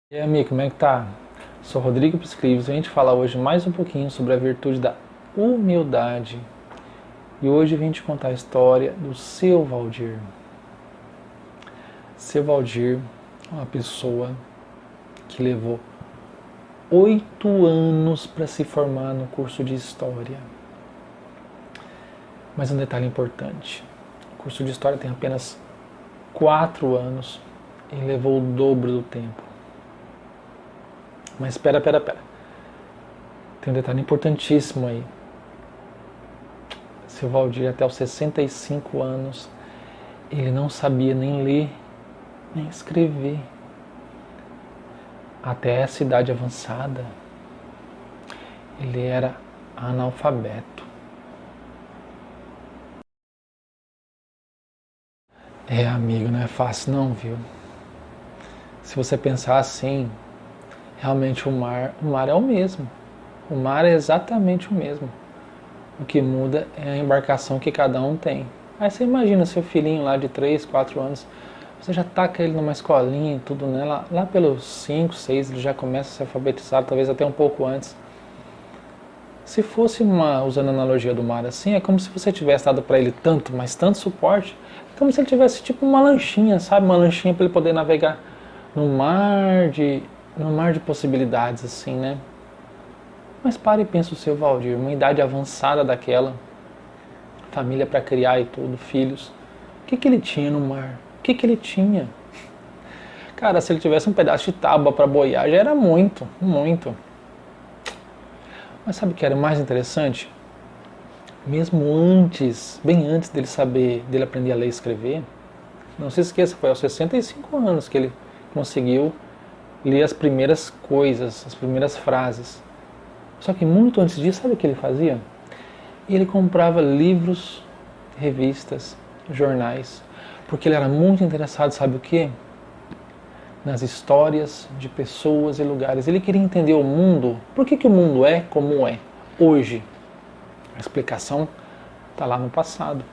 E aí, amigo, como é que tá? Sou Rodrigo Prescrives e a gente fala hoje mais um pouquinho sobre a virtude da humildade. E hoje eu vim te contar a história do Seu Valdir. Seu Valdir é uma pessoa que levou 8 anos para se formar no curso de História. Mas um detalhe importante, o curso de História tem apenas 4 anos e levou o dobro do tempo. Mas espera. Tem um detalhe importantíssimo aí. Seu Valdir, até os 65 anos, ele não sabia nem ler, nem escrever. Até essa idade avançada, ele era analfabeto. Amigo, não é fácil não, viu? Se você pensar assim, realmente o mar é o mesmo. O mar é exatamente o mesmo. O que muda é a embarcação que cada um tem. Aí você imagina seu filhinho lá de 3, 4 anos, você já taca ele numa escolinha e tudo, né? Lá pelos 5, 6 ele já começa a se alfabetizar, talvez até um pouco antes. Se fosse usando a analogia do mar assim, é como se você tivesse dado para ele tanto, mas tanto suporte, é como se ele tivesse tipo uma lanchinha, sabe? Uma lanchinha para ele poder navegar no mar de possibilidades, assim, né? Mas para e pensa o seu Valdir, uma idade avançada daquela, família para criar e tudo, filhos. O que ele tinha no mar? O que ele tinha? Cara, se ele tivesse um pedaço de tábua para boiar, já era muito, muito. Mas sabe o que era o mais interessante? Mesmo antes, bem antes dele aprender a ler e escrever, não se esqueça, foi aos 65 anos que ele conseguiu ler as primeiras coisas, as primeiras frases. Só que muito antes disso, sabe o que ele fazia? Ele comprava livros, revistas, jornais, porque ele era muito interessado, sabe o quê? Nas histórias de pessoas e lugares. Ele queria entender o mundo. Por que o mundo é como é hoje? A explicação está lá no passado.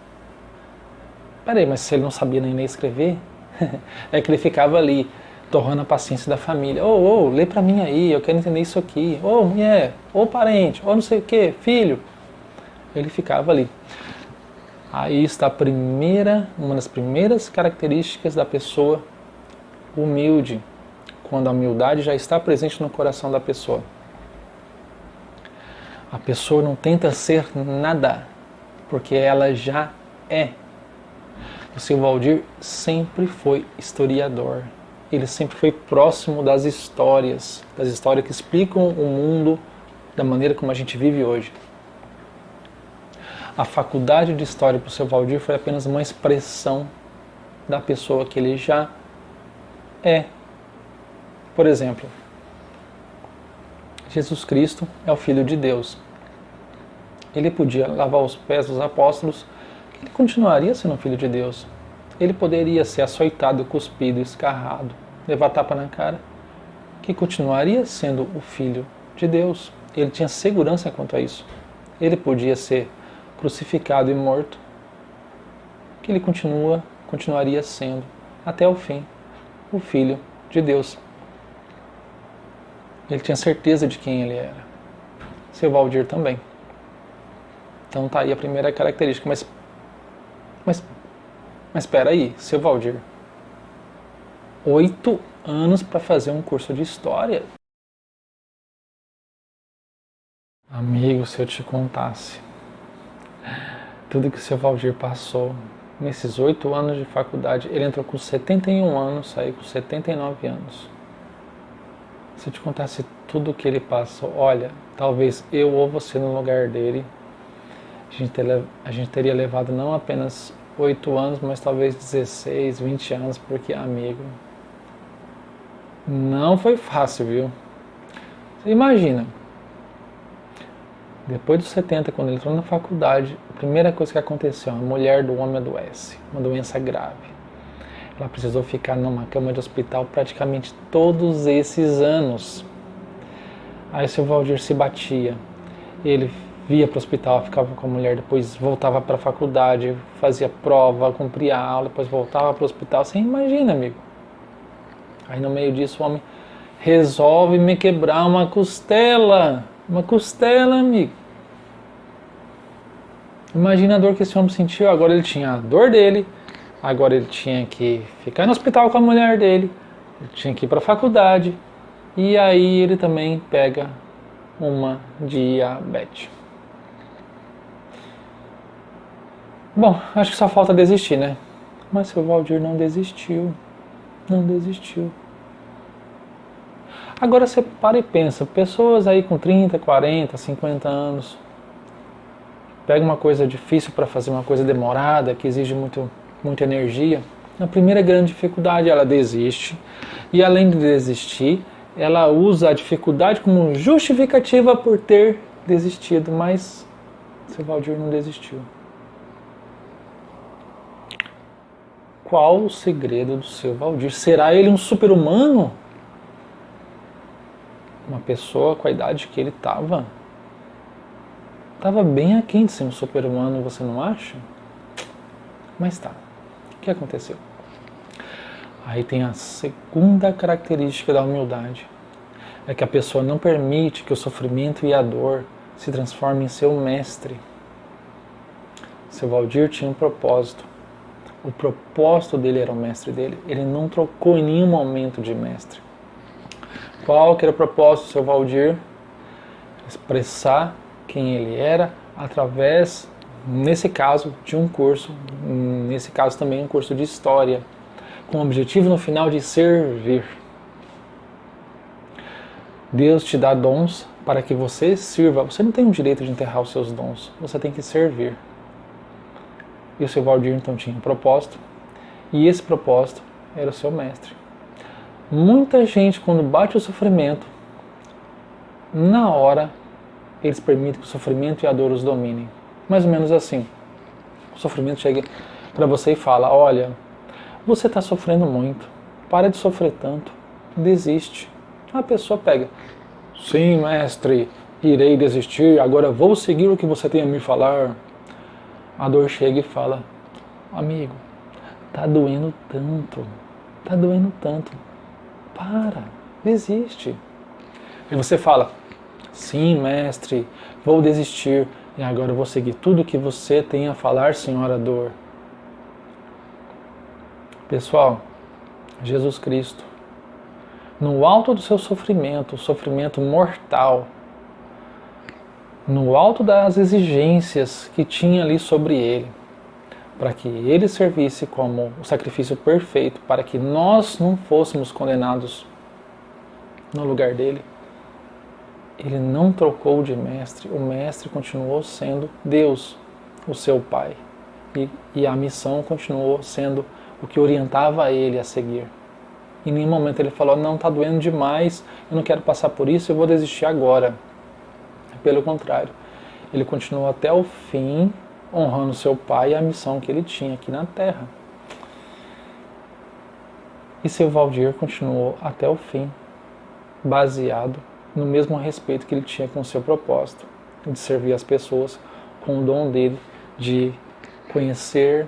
Peraí, mas se ele não sabia nem ler e escrever, é que ele ficava ali, torrando a paciência da família. Lê pra mim aí, eu quero entender isso aqui. Mulher, parente, não sei o que, filho. Ele ficava ali. Aí está uma das primeiras características da pessoa humilde, quando a humildade já está presente no coração da pessoa. A pessoa não tenta ser nada, porque ela já é. O seu Valdir sempre foi historiador. Ele sempre foi próximo das histórias que explicam o mundo da maneira como a gente vive hoje. A faculdade de História para o seu Valdir foi apenas uma expressão da pessoa que ele já é. Por exemplo, Jesus Cristo é o Filho de Deus. Ele podia lavar os pés dos apóstolos, ele continuaria sendo Filho de Deus. Ele poderia ser açoitado, cuspido, escarrado, levar tapa na cara, que continuaria sendo o Filho de Deus. Ele tinha segurança quanto a isso. Ele podia ser crucificado e morto, que ele continuaria sendo, até o fim, o Filho de Deus. Ele tinha certeza de quem ele era. Seu Valdir também. Então tá aí a primeira característica. Mas espera aí, seu Valdir. 8 anos para fazer um curso de História? Amigo, se eu te contasse tudo que o seu Valdir passou nesses 8 anos de faculdade, ele entrou com 71 anos, saiu com 79 anos. Se eu te contasse tudo que ele passou, talvez eu ou você no lugar dele, a gente teria levado não apenas 8 anos, mas talvez 16, 20 anos, porque, amigo, não foi fácil, viu? Você imagina, depois dos 70, quando ele entrou na faculdade, a primeira coisa que aconteceu, a mulher do homem adoece, uma doença grave. Ela precisou ficar numa cama de hospital praticamente todos esses anos. Aí seu Valdir se batia, ele ia para o hospital, ficava com a mulher, depois voltava para a faculdade, fazia prova, cumpria a aula, depois voltava para o hospital. Você imagina, amigo. Aí no meio disso o homem resolve me quebrar uma costela. Uma costela, amigo. Imagina a dor que esse homem sentiu. Agora ele tinha a dor dele, agora ele tinha que ficar no hospital com a mulher dele, ele tinha que ir para a faculdade, e aí ele também pega uma diabetes. Bom, acho que só falta desistir, né? Mas seu Valdir não desistiu. Não desistiu. Agora você para e pensa, pessoas aí com 30, 40, 50 anos, pega uma coisa difícil para fazer, uma coisa demorada, que exige muita energia. Na primeira grande dificuldade ela desiste, e além de desistir, ela usa a dificuldade como justificativa por ter desistido, mas seu Valdir não desistiu. Qual o segredo do seu Valdir? Será ele um super-humano? Uma pessoa com a idade que ele estava bem aquém de ser um super-humano, você não acha? Mas tá. O que aconteceu? Aí tem a segunda característica da humildade. É que a pessoa não permite que o sofrimento e a dor se transformem em seu mestre. Seu Valdir tinha um propósito. O propósito dele era o mestre dele. Ele não trocou em nenhum momento de mestre. Qual que era o propósito do seu Valdir? Expressar quem ele era através, nesse caso, de um curso, nesse caso também um curso de história, com o objetivo no final de servir. Deus te dá dons para que você sirva. Você não tem o direito de enterrar os seus dons, você tem que servir. E o seu Valdir então tinha um propósito, e esse propósito era o seu mestre. Muita gente, quando bate o sofrimento, na hora eles permitem que o sofrimento e a dor os dominem. Mais ou menos assim. O sofrimento chega para você e fala: olha, você está sofrendo muito, para de sofrer tanto, desiste. A pessoa pega: sim, mestre, irei desistir, agora vou seguir o que você tem a me falar. A dor chega e fala: amigo, tá doendo tanto, para, desiste. E você fala: sim, mestre, vou desistir e agora eu vou seguir tudo o que você tem a falar, senhora dor. Pessoal, Jesus Cristo, no alto do seu sofrimento, sofrimento mortal, no alto das exigências que tinha ali sobre ele, para que ele servisse como o sacrifício perfeito, para que nós não fôssemos condenados no lugar dele, ele não trocou de mestre, o mestre continuou sendo Deus, o seu Pai, e a missão continuou sendo o que orientava ele a seguir. Em nenhum momento ele falou: não, está doendo demais, eu não quero passar por isso, eu vou desistir agora. Pelo contrário, ele continuou até o fim, honrando seu pai e a missão que ele tinha aqui na Terra. E seu Valdir continuou até o fim, baseado no mesmo respeito que ele tinha com o seu propósito, de servir as pessoas com o dom dele de conhecer,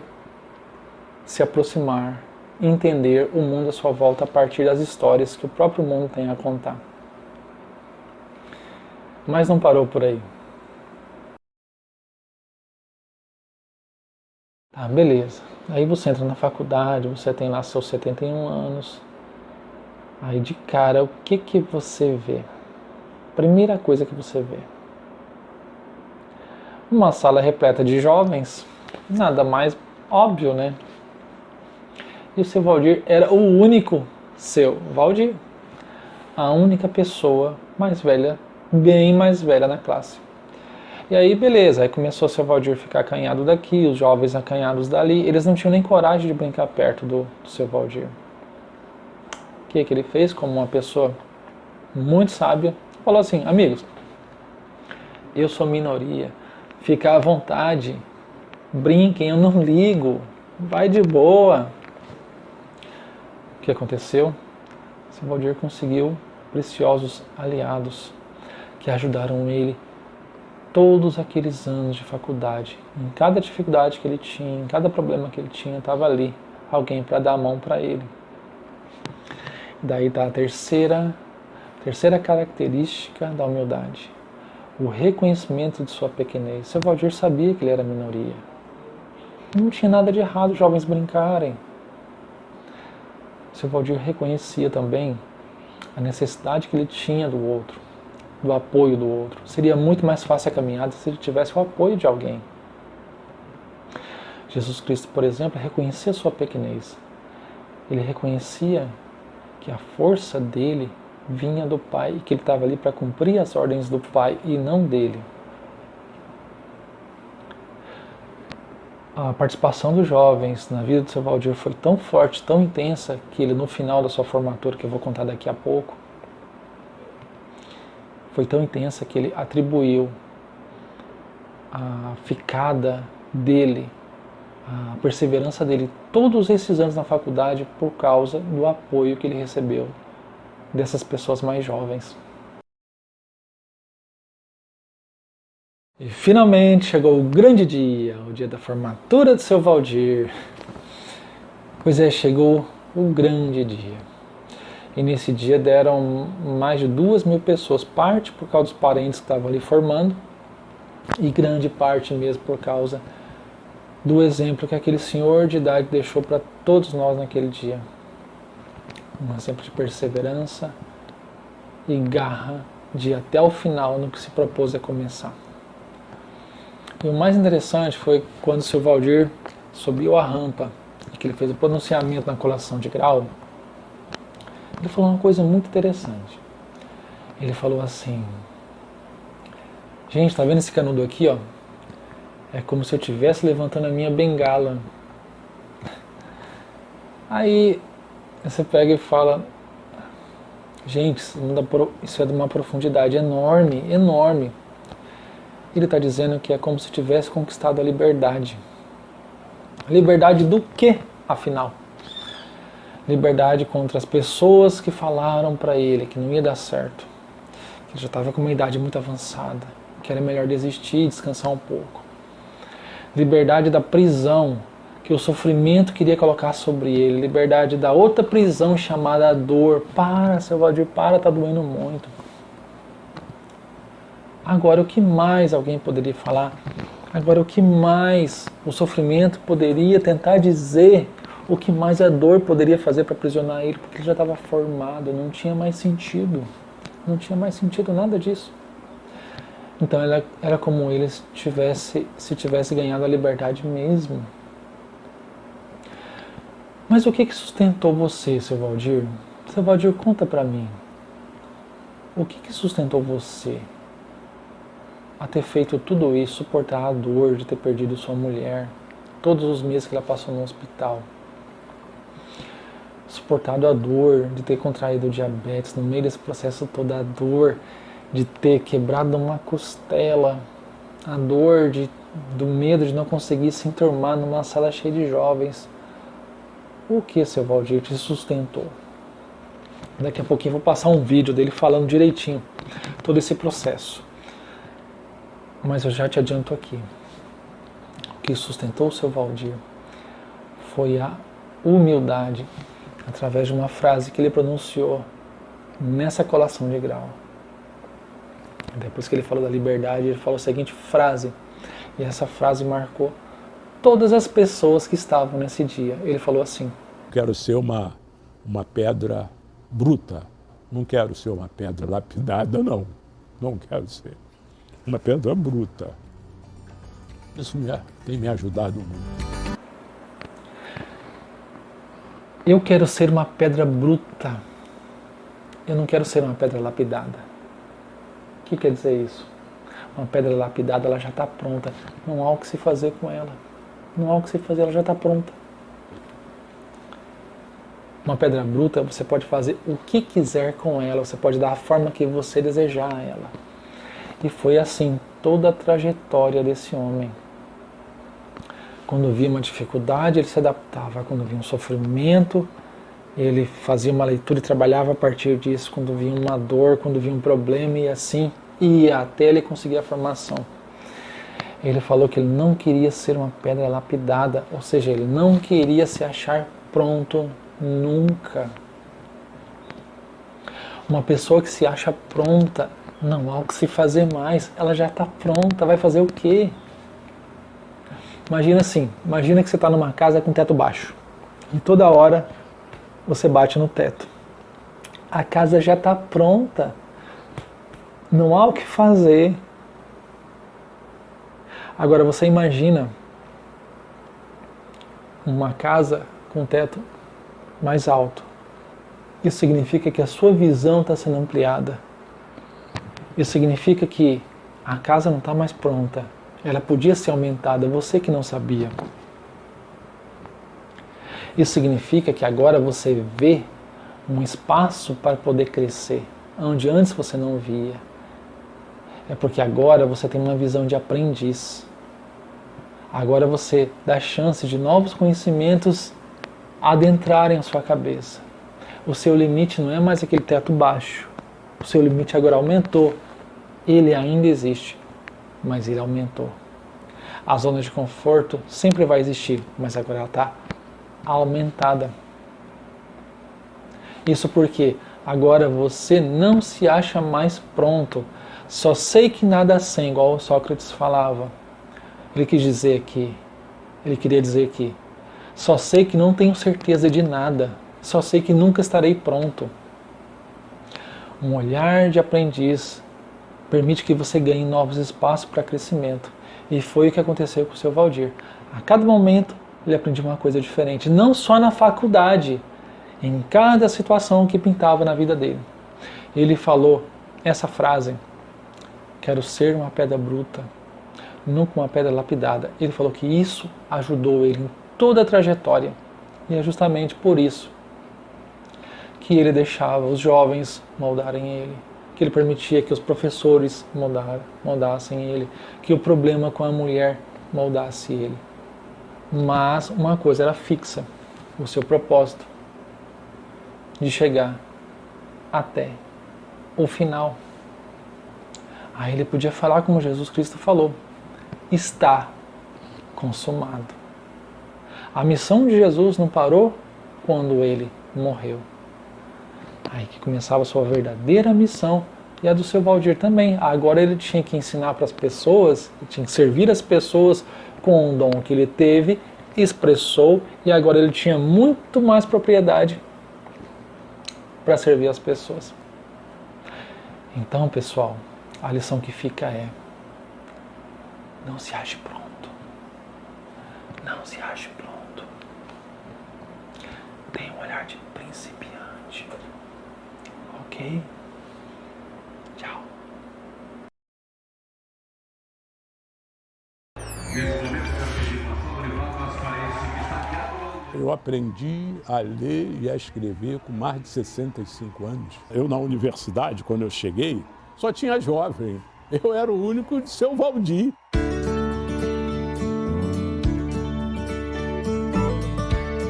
se aproximar, entender o mundo à sua volta a partir das histórias que o próprio mundo tem a contar. Mas não parou por aí. Tá, beleza. Aí você entra na faculdade, você tem lá seus 71 anos. Aí de cara, o que você vê? Primeira coisa que você vê: uma sala repleta de jovens, nada mais óbvio, né? E o seu Valdir era o único seu Valdir, a única pessoa mais velha, bem mais velha na classe. E aí beleza, aí começou o seu Valdir ficar acanhado daqui, os jovens acanhados dali, eles não tinham nem coragem de brincar perto do seu Valdir. O que ele fez, como uma pessoa muito sábia? Falou assim: amigos, eu sou minoria, fica à vontade, brinquem, eu não ligo, vai de boa. O que aconteceu? Seu Valdir conseguiu preciosos aliados que ajudaram ele todos aqueles anos de faculdade. Em cada dificuldade que ele tinha, em cada problema que ele tinha, estava ali alguém para dar a mão para ele. Daí tá a terceira Terceira característica da humildade: o reconhecimento de sua pequenez. Seu Valdir sabia que ele era minoria. Não tinha nada de errado os jovens brincarem. Seu Valdir reconhecia também a necessidade que ele tinha do outro, do apoio do outro. Seria muito mais fácil a caminhada se ele tivesse o apoio de alguém. Jesus Cristo, por exemplo, reconhecia sua pequenez. Ele reconhecia que a força dele vinha do Pai e que ele estava ali para cumprir as ordens do Pai e não dele. A participação dos jovens na vida do seu Valdir foi tão forte, tão intensa, que ele, no final da sua formatura, que eu vou contar daqui a pouco, foi tão intensa que ele atribuiu a ficada dele, a perseverança dele, todos esses anos na faculdade, por causa do apoio que ele recebeu dessas pessoas mais jovens. E finalmente chegou o grande dia, o dia da formatura de seu Valdir. Pois é, chegou o grande dia. E nesse dia deram mais de 2.000 pessoas, parte por causa dos parentes que estavam ali formando, e grande parte mesmo por causa do exemplo que aquele senhor de idade deixou para todos nós naquele dia. Um exemplo de perseverança e garra de ir até o final no que se propôs a começar. E o mais interessante foi quando o seu Valdir subiu a rampa e que ele fez o pronunciamento na colação de grau. Ele falou uma coisa muito interessante. Ele falou assim: gente, tá vendo esse canudo aqui, ó? É como se eu estivesse levantando a minha bengala. Aí você pega e fala: gente, isso é de uma profundidade enorme, enorme. Ele está dizendo que é como se tivesse conquistado a liberdade. Liberdade do quê, afinal? Liberdade contra as pessoas que falaram para ele que não ia dar certo, que ele já estava com uma idade muito avançada, que era melhor desistir e descansar um pouco. Liberdade da prisão que o sofrimento queria colocar sobre ele. Liberdade da outra prisão chamada dor. Para, seu Valdir, para, tá doendo muito. Agora, o que mais alguém poderia falar? Agora, o que mais o sofrimento poderia tentar dizer? O que mais a dor poderia fazer para aprisionar ele? Porque ele já estava formado, não tinha mais sentido. Não tinha mais sentido nada disso. Então, era como ele se tivesse ganhado a liberdade mesmo. Mas o que sustentou você, seu Valdir? Seu Valdir, conta para mim. O que sustentou você a ter feito tudo isso, suportar a dor de ter perdido sua mulher, todos os meses que ela passou no hospital, suportado a dor de ter contraído diabetes, no meio desse processo todo, a dor de ter quebrado uma costela, a dor do medo de não conseguir se enturmar numa sala cheia de jovens. O que, seu Valdir, te sustentou? Daqui a pouquinho eu vou passar um vídeo dele falando direitinho todo esse processo. Mas eu já te adianto aqui. O que sustentou o seu Valdir foi a humildade, através de uma frase que ele pronunciou nessa colação de grau. Depois que ele falou da liberdade, ele falou a seguinte frase, e essa frase marcou todas as pessoas que estavam nesse dia. Ele falou assim: quero ser uma pedra bruta, não quero ser uma pedra lapidada, não quero ser. Uma pedra bruta. Isso tem me ajudado muito. Eu quero ser uma pedra bruta. Eu não quero ser uma pedra lapidada. O que quer dizer isso? Uma pedra lapidada, ela já está pronta. Não há o que se fazer com ela. Não há o que se fazer, ela já está pronta. Uma pedra bruta, você pode fazer o que quiser com ela. Você pode dar a forma que você desejar a ela. E foi assim toda a trajetória desse homem. Quando via uma dificuldade, ele se adaptava. Quando via um sofrimento, ele fazia uma leitura e trabalhava a partir disso. Quando via uma dor, quando via um problema, e assim ia até ele conseguir a formação. Ele falou que ele não queria ser uma pedra lapidada, ou seja, ele não queria se achar pronto nunca. Uma pessoa que se acha pronta, não há o que se fazer mais, ela já está pronta, vai fazer o quê? Imagina assim, imagina que você está numa casa com teto baixo e toda hora você bate no teto. A casa já está pronta, não há o que fazer. Agora você imagina uma casa com teto mais alto. Isso significa que a sua visão está sendo ampliada. Isso significa que a casa não está mais pronta. Ela podia ser aumentada, você que não sabia. Isso significa que agora você vê um espaço para poder crescer, onde antes você não via. É porque agora você tem uma visão de aprendiz. Agora você dá chance de novos conhecimentos adentrarem a sua cabeça. O seu limite não é mais aquele teto baixo. O seu limite agora aumentou. Ele ainda existe, mas ele aumentou. A zona de conforto sempre vai existir, mas agora ela está aumentada. Isso porque agora você não se acha mais pronto. Só sei que nada sei, igual o Sócrates falava. Ele queria dizer que só sei que não tenho certeza de nada. Só sei que nunca estarei pronto. Um olhar de aprendiz permite que você ganhe novos espaços para crescimento. E foi o que aconteceu com o seu Valdir. A cada momento ele aprendia uma coisa diferente. Não só na faculdade, em cada situação que pintava na vida dele. Ele falou essa frase: quero ser uma pedra bruta, nunca uma pedra lapidada. Ele falou que isso ajudou ele em toda a trajetória. E é justamente por isso que ele deixava os jovens moldarem ele, que ele permitia que os professores moldassem ele, que o problema com a mulher moldasse ele. Mas uma coisa era fixa, o seu propósito de chegar até o final. Aí ele podia falar como Jesus Cristo falou: está consumado. A missão de Jesus não parou quando ele morreu. Aí que começava a sua verdadeira missão, e a do seu Valdir também. Agora ele tinha que ensinar para as pessoas, tinha que servir as pessoas com o dom que ele teve, expressou, e agora ele tinha muito mais propriedade para servir as pessoas. Então, pessoal, a lição que fica é: não se ache pronto. Não se ache pronto. Tenha um olhar de principiante. Ok? Tchau. Eu aprendi a ler e a escrever com mais de 65 anos. Eu, na universidade, quando eu cheguei, só tinha jovem. Eu era o único de seu Valdir.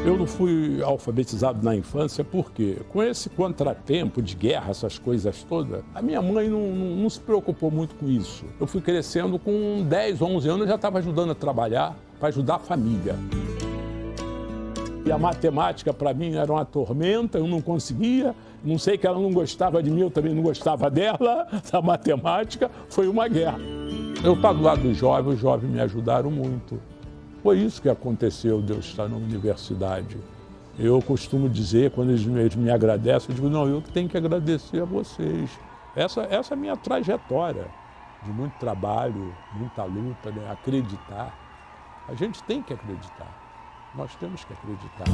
Eu não fui alfabetizado na infância porque, com esse contratempo de guerra, essas coisas todas, a minha mãe não se preocupou muito com isso. Eu fui crescendo com 10, 11 anos, eu já estava ajudando a trabalhar para ajudar a família. E a matemática, para mim, era uma tormenta, eu não conseguia. Não sei que ela não gostava de mim, eu também não gostava dela. A matemática foi uma guerra. Eu estava do lado dos jovens, os jovens me ajudaram muito. Foi isso que aconteceu de eu estar na universidade. Eu costumo dizer, quando eles me agradecem, eu digo: não, eu que tenho que agradecer a vocês. Essa é a minha trajetória de muito trabalho, muita luta, né? Acreditar. A gente tem que acreditar. Nós temos que acreditar.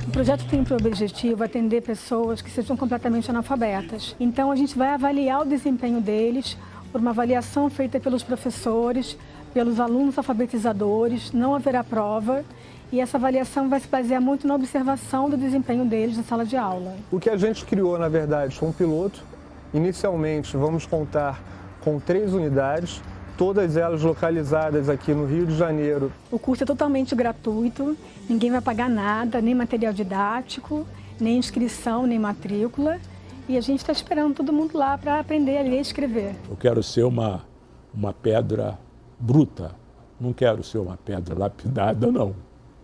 O projeto tem por objetivo atender pessoas que sejam completamente analfabetas. Então a gente vai avaliar o desempenho deles por uma avaliação feita pelos professores, pelos alunos alfabetizadores, não haverá prova. E essa avaliação vai se basear muito na observação do desempenho deles na sala de aula. O que a gente criou, na verdade, foi um piloto. Inicialmente vamos contar com 3 unidades, todas elas localizadas aqui no Rio de Janeiro. O curso é totalmente gratuito, ninguém vai pagar nada, nem material didático, nem inscrição, nem matrícula. E a gente está esperando todo mundo lá para aprender a ler e escrever. Eu quero ser uma pedra bruta, não quero ser uma pedra lapidada, não.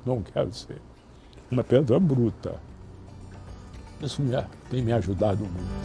não quero ser. Uma pedra bruta. Isso tem me ajudado muito.